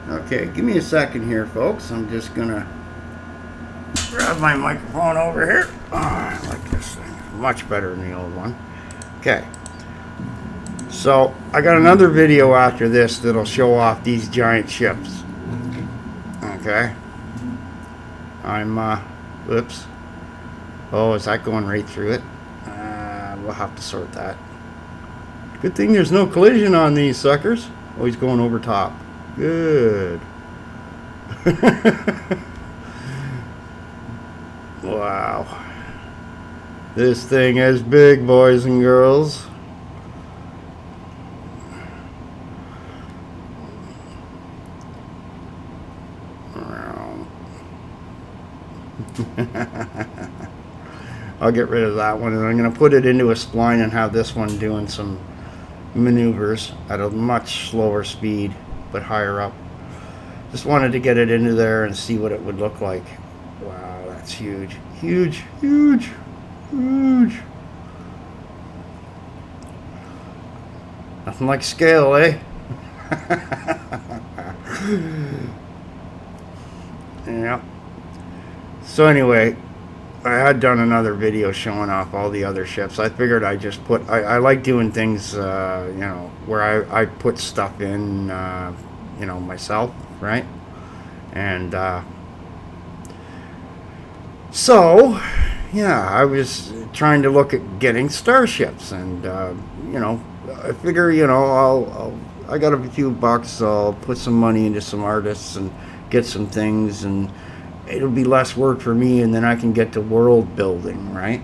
Okay, give me a second here, folks. I'm just gonna grab my microphone over here. Oh, I like this thing. Much better than the old one. Okay. So, I got another video after this that'll show off these giant ships. Okay. Whoops. Oh, is that going right through it? We'll have to sort that. Good thing there's no collision on these suckers. Oh, he's going over top. Good. Wow. This thing is big, boys and girls. I'll get rid of that one, and I'm going to put it into a spline and have this one doing some maneuvers at a much slower speed but higher up. Just wanted to get it into there and see what it would look like. Wow, that's huge. Huge, huge, huge. Nothing like scale, eh? Yeah. So anyway, I had done another video showing off all the other ships. I figured I just put, I like doing things, you know, where I put stuff in, you know, myself, right? And so, yeah, I was trying to look at getting starships, and you know, I figure, you know, I got a few bucks, I'll put some money into some artists and get some things, and it'll be less work for me, and then I can get to world building, right?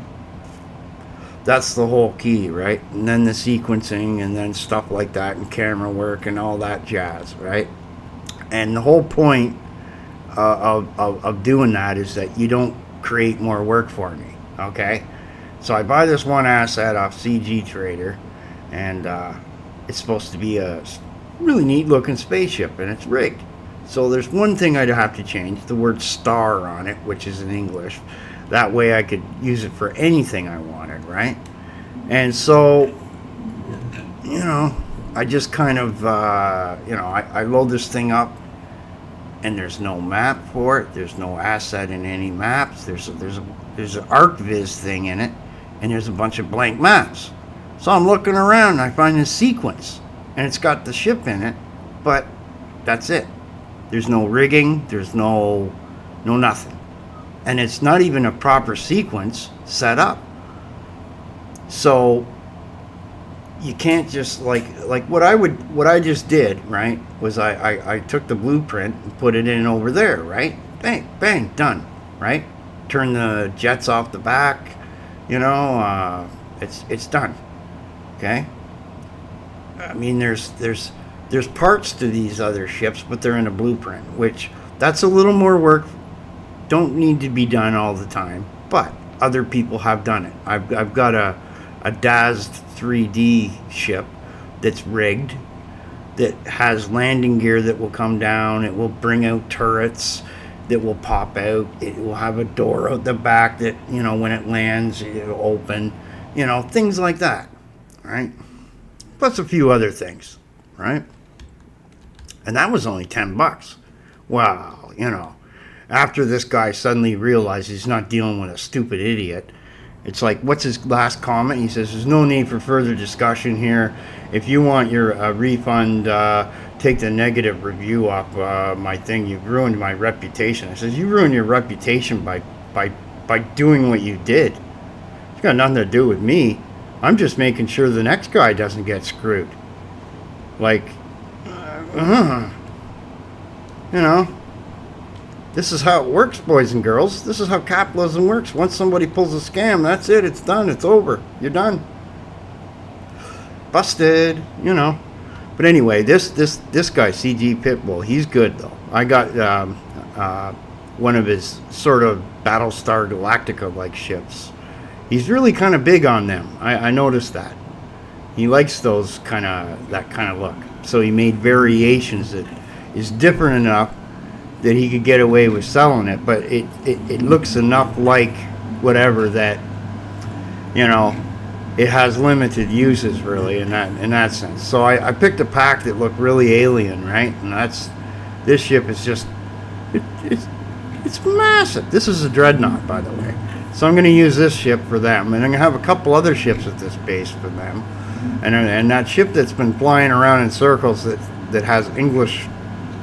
That's the whole key, right? And then the sequencing, and then stuff like that, and camera work, and all that jazz, right? And the whole point of doing that is that you don't create more work for me, okay? So I buy this one asset off CG Trader, and it's supposed to be a really neat looking spaceship, and it's rigged. So there's one thing I'd have to change, the word star on it, which is in English. That way I could use it for anything I wanted, right? And so, you know, I just kind of, you know, I load this thing up, and there's no map for it. There's no asset in any maps. There's an ArcViz thing in it, and there's a bunch of blank maps. So I'm looking around, and I find this sequence, and it's got the ship in it, but that's it. There's no rigging, there's no nothing. And it's not even a proper sequence set up. So you can't just like what I just did, right, was I took the blueprint and put it in over there, right? Bang, bang, done, right? Turn the jets off the back, you know, it's done. Okay? I mean, there's parts to these other ships, but they're in a blueprint, which that's a little more work. Don't need to be done all the time, but other people have done it. I've got a DAZed 3D ship that's rigged, that has landing gear that will come down. It will bring out turrets that will pop out. It will have a door out the back that, you know, when it lands, it'll open. You know, things like that, right? Plus a few other things, right? And that was only $10. Wow, you know, after this guy suddenly realized he's not dealing with a stupid idiot, it's like, what's his last comment? He says, there's no need for further discussion here. If you want your refund, take the negative review off my thing. You've ruined my reputation. I says, you ruined your reputation by doing what you did. It's got nothing to do with me. I'm just making sure the next guy doesn't get screwed. Like, you know, this is how it works, boys and girls. This is how capitalism works. Once somebody pulls a scam, that's it. It's done. It's over. You're done. Busted, you know. But anyway, this guy, CG Pitbull, he's good though. I got one of his sort of Battlestar Galactica like ships. He's really kind of big on them. I noticed that. He likes those that kind of look. So he made variations that is different enough that he could get away with selling it, but it looks enough like whatever that, you know, it has limited uses really in that sense. So I picked a pack that looked really alien, right? And This ship is just, it's massive. This is a Dreadnaught, by the way. So I'm going to use this ship for them, and I'm going to have a couple other ships at this base for them. And that ship that's been flying around in circles that has English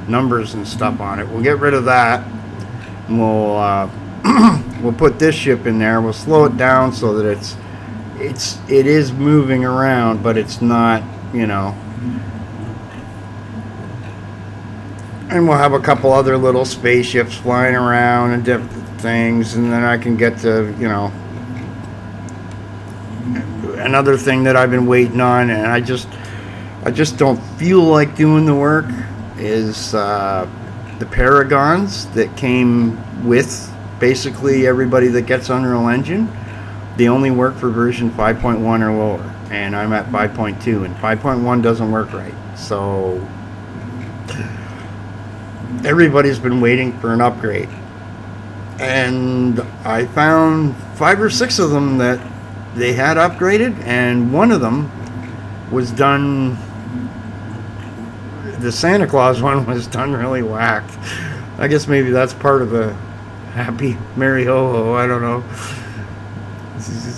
numbers and stuff on it, we'll get rid of that. And we'll put this ship in there. We'll slow it down so that it is moving around, but it's not, you know. And we'll have a couple other little spaceships flying around and different things, and then I can get to, you know, another thing that I've been waiting on, and I just don't feel like doing the work, is the Paragons that came with basically everybody that gets Unreal Engine. They only work for version 5.1 or lower, and I'm at 5.2, and 5.1 doesn't work right. So everybody's been waiting for an upgrade, and I found 5 or 6 of them that they had upgraded, and one of them was done, the Santa Claus one was done really whacked. I guess maybe that's part of the happy merry ho ho, I don't know.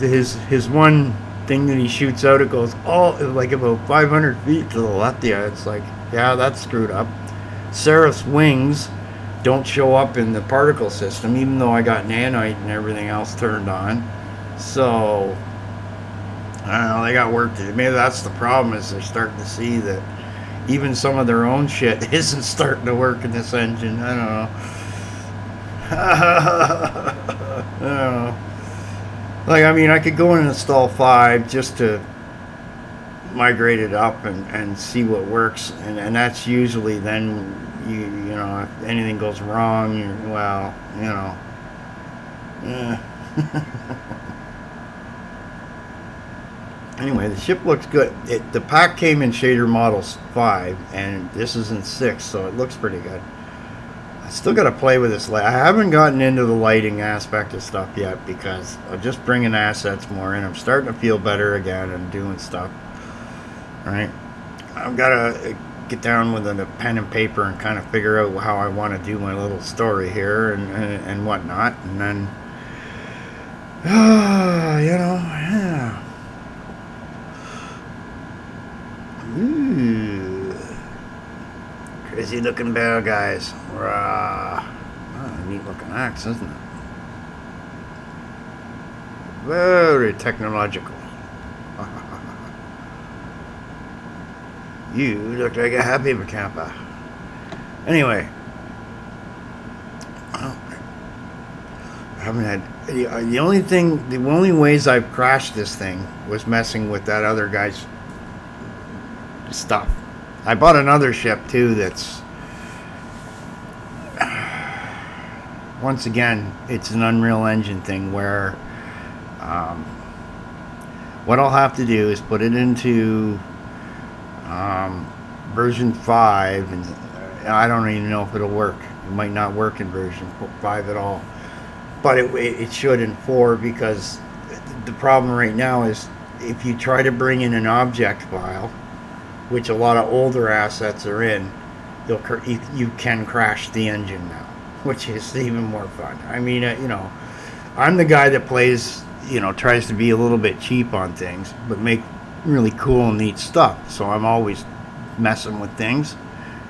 His one thing that he shoots out, it goes all like about 500 feet to the left. Yeah, it's like, yeah, that's screwed up. Seraph's wings don't show up in the particle system, even though I got nanite and everything else turned on. So I don't know, they got work to do. Maybe that's the problem, is they're starting to see that even some of their own shit isn't starting to work in this engine. I don't know. I don't know. Like, I mean, I could go and install 5 just to migrate it up and see what works, and that's usually then you know, if anything goes wrong, well, you know, anyway, the ship looks good. The pack came in shader models 5, and this is in 6, so it looks pretty good. I still got to play with this light. I haven't gotten into the lighting aspect of stuff yet, because I'm just bringing assets more in. I'm starting to feel better again and doing stuff. Right, I've got to get down with a pen and paper and kind of figure out how I want to do my little story here and whatnot, and then you know, yeah. Ooh. Crazy looking bad guys. Rah. Oh, neat looking axe, isn't it? Very technological. You look like a happy camper. Anyway, I haven't had the only ways I've crashed this thing was messing with that other guy's stuff. I bought another ship too that's, once again, it's an Unreal Engine thing where what I'll have to do is put it into version 5, and I don't even know if it'll work. It might not work in version 5 at all, but it should in 4, because the problem right now is if you try to bring in an object file, which a lot of older assets are in, you can crash the engine now, which is even more fun. I mean, you know, I'm the guy that plays, you know, tries to be a little bit cheap on things, but make really cool and neat stuff. So I'm always messing with things,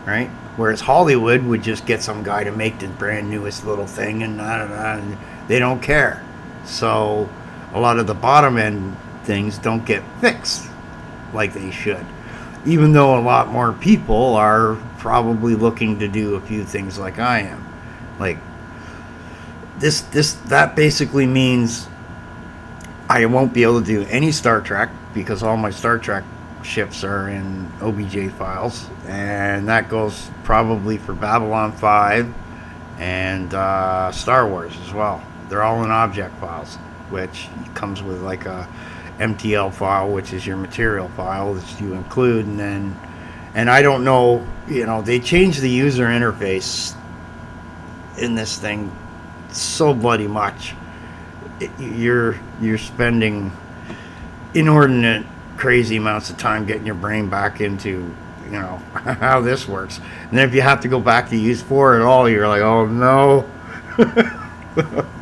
right? Whereas Hollywood would just get some guy to make the brand newest little thing, and and they don't care. So a lot of the bottom end things don't get fixed like they should, even though a lot more people are probably looking to do a few things like I am. Like that basically means I won't be able to do any Star Trek, because all my Star Trek ships are in OBJ files, and that goes probably for Babylon 5 and Star Wars as well. They're all in object files, which comes with like a MTL file, which is your material file that you include, and I don't know, you know, they changed the user interface in this thing so bloody much. You're spending inordinate crazy amounts of time getting your brain back into you know, how this works. And then if you have to go back to use 4 at all, you're like, oh no.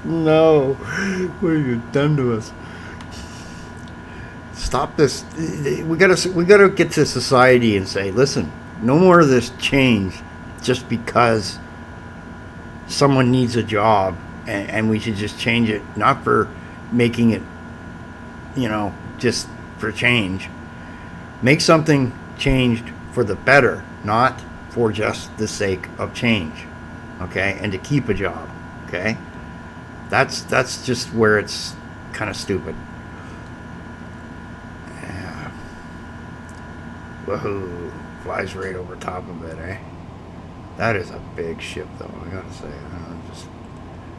No. What have you done to us? Stop this. We gotta get to society and say, listen, no more of this change just because someone needs a job, and we should just change it, not for making it, you know, just for change. Make something changed for the better, not for just the sake of change, okay? And to keep a job, okay? That's just where it's kind of stupid. Yeah. Woohoo. Flies right over top of it, eh? That is a big ship, though, I gotta say. Just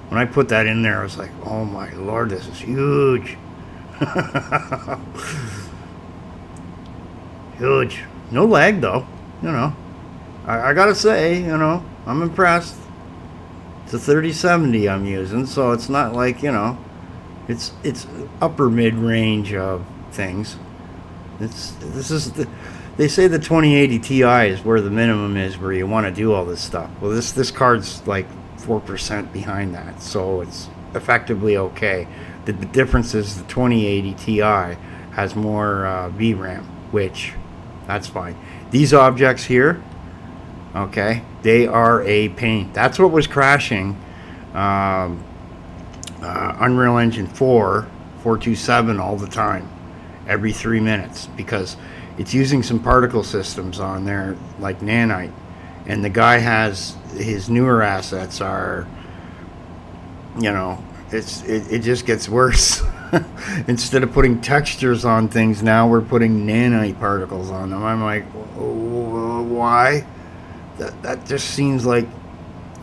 when I put that in there, I was like, oh my lord, this is huge. Huge. No lag, though. You know, I gotta say, you know, I'm impressed. It's a 3070 I'm using, so it's not like, you know, it's upper mid range of things. They say the 2080 Ti is where the minimum is, where you want to do all this stuff. Well, this card's like 4% behind that, so it's effectively okay. The difference is the 2080 Ti has more VRAM, which that's fine. These objects here, okay, they are a pain. That's what was crashing Unreal Engine 4.427 all the time, every 3 minutes, because it's using some particle systems on there like nanite, and the guy has his newer assets are, you know, it just gets worse. Instead of putting textures on things, now we're putting nanite particles on them. I'm like, why? That just seems like,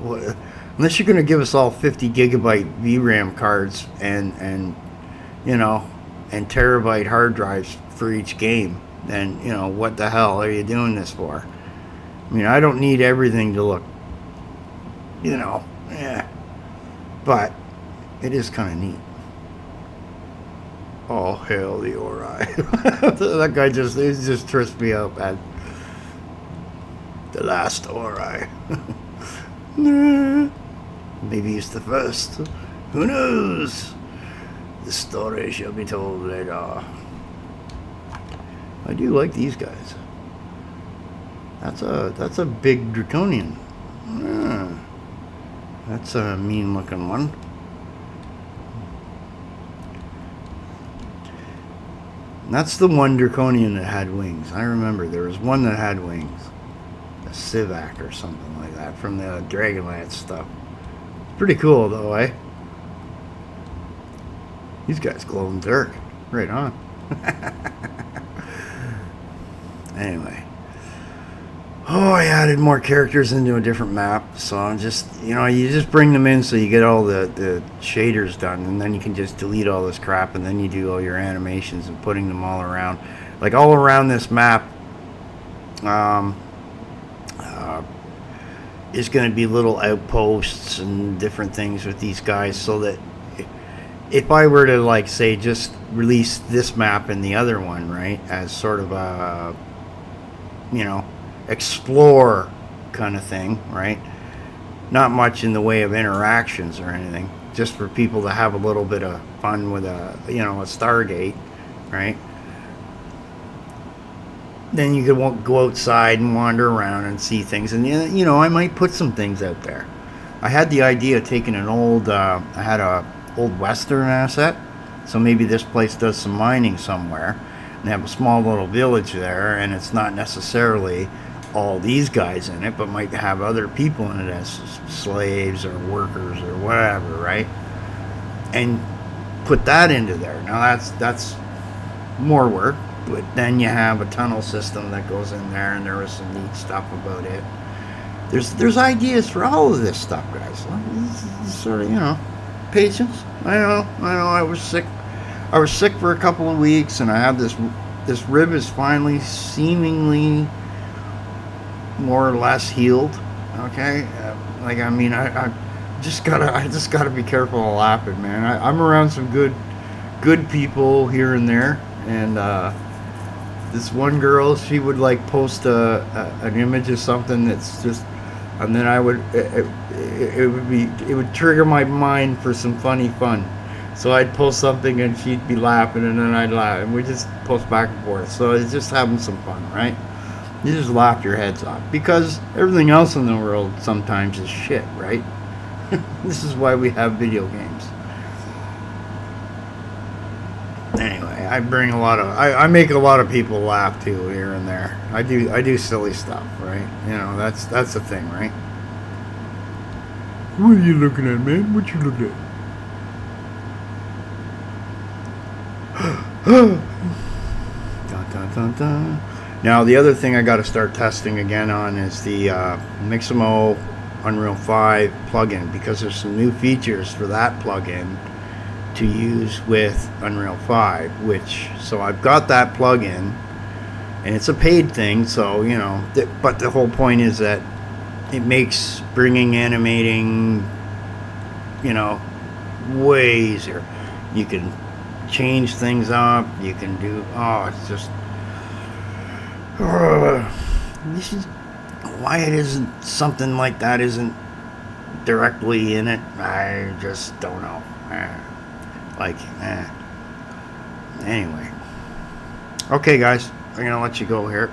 unless you're going to give us all 50 gigabyte VRAM cards and you know, and terabyte hard drives for each game, then, you know, what the hell are you doing this for? I mean, I don't need everything to look, you know, but it is kind of neat. Oh, hell, the Ori. That guy just trips me up, man. The last Ori. Maybe it's the first. Who knows? The story shall be told later. I do like these guys. That's a big draconian. That's a mean looking one. And that's the one draconian that had wings. I remember there was one that had wings. A Civac or something like that from the Dragonlance stuff. Pretty cool though, eh? These guys glow in the dark. Right on. Anyway. Oh, I added more characters into a different map. So I'm just, you know, you just bring them in so you get all the shaders done. And then you can just delete all this crap. And then you do all your animations and putting them all around. Like all around this map is going to be little outposts and different things with these guys. So that if I were to, like, say, just release this map and the other one, right, as sort of a, you know, explore kind of thing, right? Not much in the way of interactions or anything, just for people to have a little bit of fun with a, you know, a stargate, right? Then you could go outside and wander around and see things, and, you know, I might put some things out there. I had the idea of taking an old, I had a old Western asset, so maybe this place does some mining somewhere, and they have a small little village there, and it's not necessarily all these guys in it, but might have other people in it as slaves or workers or whatever, right? And put that into there. Now that's more work, but then you have a tunnel system that goes in there, and there was some neat stuff about it. There's ideas for all of this stuff, guys. This is sort of, you know, patience. I know. I was sick for a couple of weeks, and I have this rib is finally seemingly more or less healed. Okay, like, I mean, I just gotta be careful of laughing, man. I'm around some good people here and there, and this one girl, she would like post an image of something that's just, and then I would it would trigger my mind for some funny fun. So I'd post something and she'd be laughing and then I'd laugh and we just post back and forth. So it's just having some fun, right? You just laugh your heads off because everything else in the world sometimes is shit, right? This is why we have video games. Anyway, I bring a lot of I make a lot of people laugh too here and there. I do silly stuff, right? You know, that's the thing, right? What are you looking at, man? What you looking at? Dun, dun, dun, dun. Now the other thing I got to start testing again on is the Mixamo Unreal 5 plugin, because there's some new features for that plugin to use with Unreal 5, so I've got that plugin and it's a paid thing, so you know, but the whole point is that it makes bringing animating, you know, way easier. You can change things up, you can do, it's just this is why it isn't something like that isn't directly in it. I just don't know. Anyway. Okay, guys, I'm gonna let you go here.